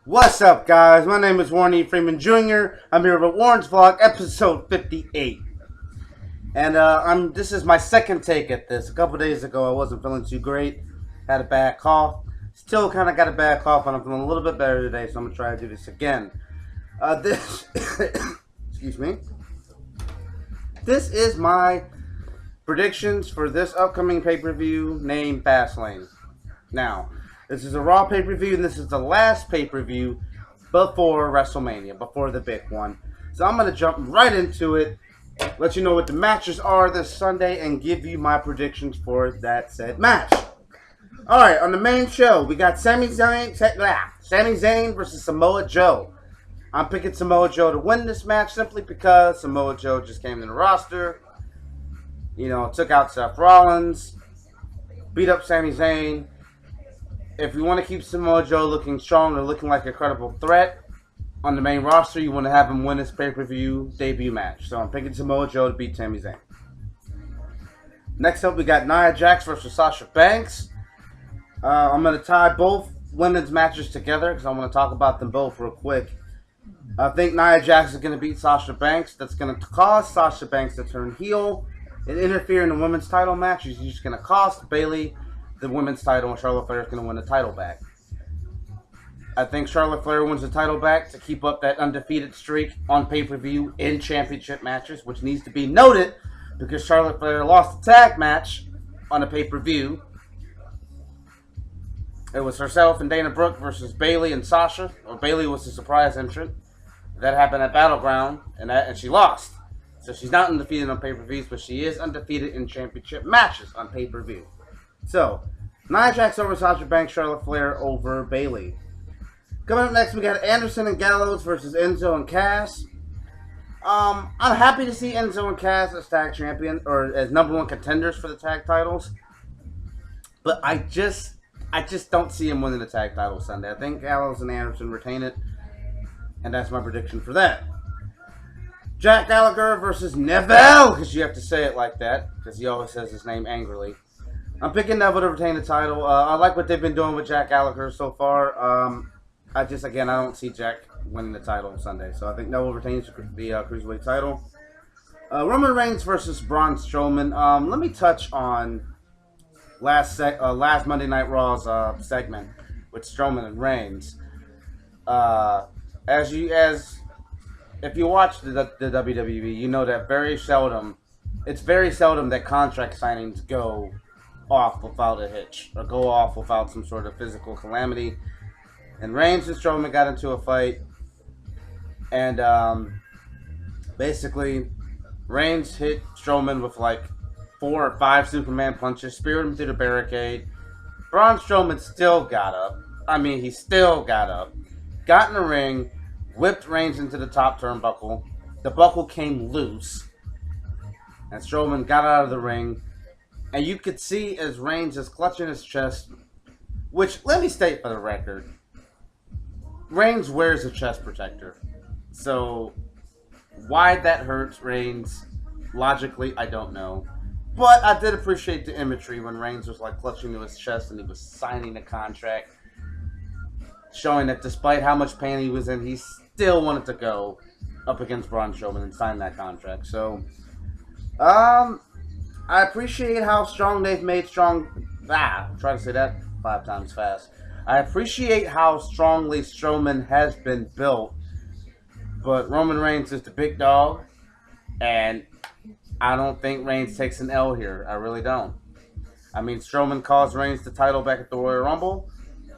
What's up, guys? My name is Warren E. Freeman Jr. I'm here with Warren's Vlog, episode 58. And this is my second take at this. A couple days ago, I wasn't feeling too great. Had a bad cough. Still kind of got a bad cough, and I'm feeling a little bit better today, so I'm going to try to do this again. Excuse me. This is my predictions for this upcoming pay-per-view named Fastlane. Now, this is a Raw pay-per-view, and this is the last pay-per-view before WrestleMania, before the big one. So I'm going to jump right into it, let you know what the matches are this Sunday, and give you my predictions for that said match. Alright, on the main show, we got Sami Zayn versus Samoa Joe. I'm picking Samoa Joe to win this match simply because Samoa Joe just came to the roster. You know, took out Seth Rollins, beat up Sami Zayn. If you want to keep Samoa Joe looking strong and looking like a credible threat on the main roster, you want to have him win his pay-per-view debut match. So I'm picking Samoa Joe to beat Sami Zayn. Next up, we got Nia Jax versus Sasha Banks. I'm going to tie both women's matches together because I want to talk about them both real quick. I think Nia Jax is going to beat Sasha Banks. That's going to cause Sasha Banks to turn heel and interfere in the women's title match. She's just going to cost Bayley the women's title, and Charlotte Flair is going to win the title back. I think Charlotte Flair wins the title back to keep up that undefeated streak on pay-per-view in championship matches, which needs to be noted because Charlotte Flair lost the tag match on a pay-per-view. It was herself and Dana Brooke versus Bayley and Sasha, or Bayley was the surprise entrant. That happened at Battleground, and she lost. So she's not undefeated on pay-per-views, but she is undefeated in championship matches on pay-per-view. So, Nia Jax over Sasha Banks, Charlotte Flair over Bayley. Coming up next, we got Anderson and Gallows versus Enzo and Cass. I'm happy to see Enzo and Cass as tag champion, or as number one contenders for the tag titles. But I just don't see him winning the tag title Sunday. I think Gallows and Anderson retain it, and that's my prediction for that. Jack Gallagher versus Neville, because you have to say it like that, because he always says his name angrily. I'm picking Neville to retain the title. I like what they've been doing with Jack Gallagher so far. I don't see Jack winning the title Sunday. So I think Neville retains the Cruiserweight title. Roman Reigns versus Braun Strowman. Let me touch on last Monday Night Raw's segment with Strowman and Reigns. If you watch the WWE, you know that it's very seldom that contract signings go off without a hitch or go off without some sort of physical calamity. And Reigns and Strowman got into a fight, and basically Reigns hit Strowman with like 4 or 5 Superman punches, speared him through the barricade. Braun Strowman still got up. He still got up, got in the ring, whipped Reigns into the top turnbuckle. The buckle came loose, and Strowman got out of the ring. And you could see as Reigns is clutching his chest, which, let me state for the record, Reigns wears a chest protector. So, why that hurts Reigns, logically, I don't know. But I did appreciate the imagery when Reigns was like clutching to his chest and he was signing a contract, showing that despite how much pain he was in, he still wanted to go up against Braun Strowman and sign that contract. So, I appreciate how strong they've made I'm trying to say that 5 times fast. I appreciate how strongly Strowman has been built, but Roman Reigns is the big dog, and I don't think Reigns takes an L here. I really don't. Strowman caused Reigns the title back at the Royal Rumble.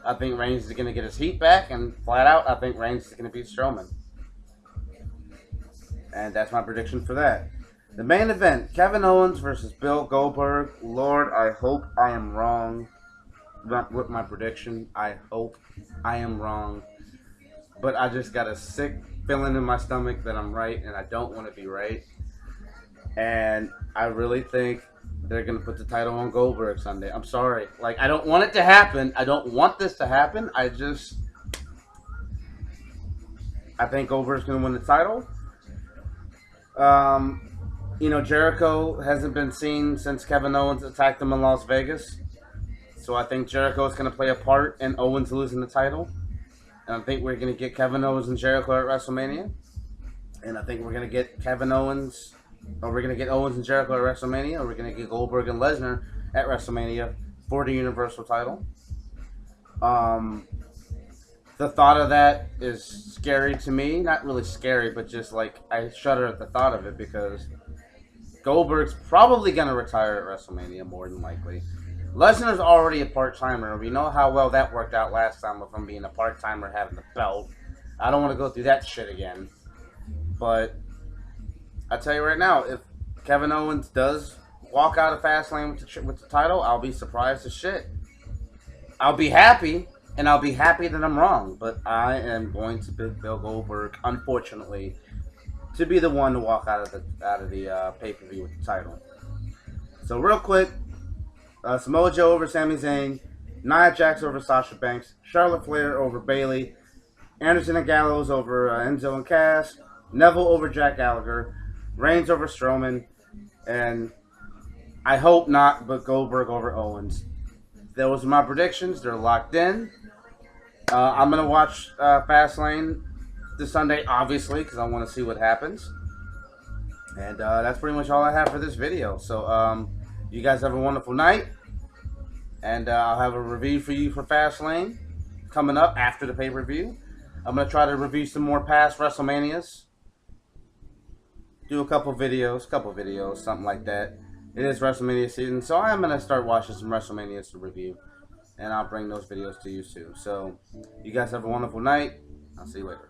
I think Reigns is going to get his heat back, and flat out, I think Reigns is going to beat Strowman. And that's my prediction for that. The main event, Kevin Owens versus Bill Goldberg. Lord, I hope I am wrong with my prediction. I hope I am wrong. But I just got a sick feeling in my stomach that I'm right, and I don't want to be right. And I really think they're going to put the title on Goldberg Sunday. I'm sorry. I don't want it to happen. I don't want this to happen. I think Goldberg's going to win the title. Jericho hasn't been seen since Kevin Owens attacked him in Las Vegas. So I think Jericho is going to play a part in Owens losing the title. And I think we're going to get Kevin Owens and Jericho at WrestleMania. And I think we're going to get Owens and Jericho at WrestleMania. Or we're going to get Goldberg and Lesnar at WrestleMania for the Universal title. The thought of that is scary to me. Not really scary, but just like I shudder at the thought of it because Goldberg's probably going to retire at WrestleMania more than likely. Lesnar's already a part-timer. We know how well that worked out last time with him being a part-timer having the belt. I don't want to go through that shit again. But I tell you right now, if Kevin Owens does walk out of Fastlane with the title, I'll be surprised as shit. I'll be happy, and I'll be happy that I'm wrong. But I am going to pick Bill Goldberg, unfortunately, to be the one to walk out of the pay-per-view with the title. So real quick, Samoa Joe over Sami Zayn, Nia Jax over Sasha Banks, Charlotte Flair over Bayley, Anderson and Gallows over Enzo and Cass, Neville over Jack Gallagher, Reigns over Strowman, and I hope not, but Goldberg over Owens. Those are my predictions. They're locked in. I'm going to watch Fastlane this Sunday, obviously, because I want to see what happens. And that's pretty much all I have for this video. So, you guys have a wonderful night. And I'll have a review for you for Fastlane coming up after the pay-per-view. I'm going to try to review some more past WrestleManias. Do a couple videos, something like that. It is WrestleMania season, so I'm going to start watching some WrestleManias to review. And I'll bring those videos to you soon. So, you guys have a wonderful night. I'll see you later.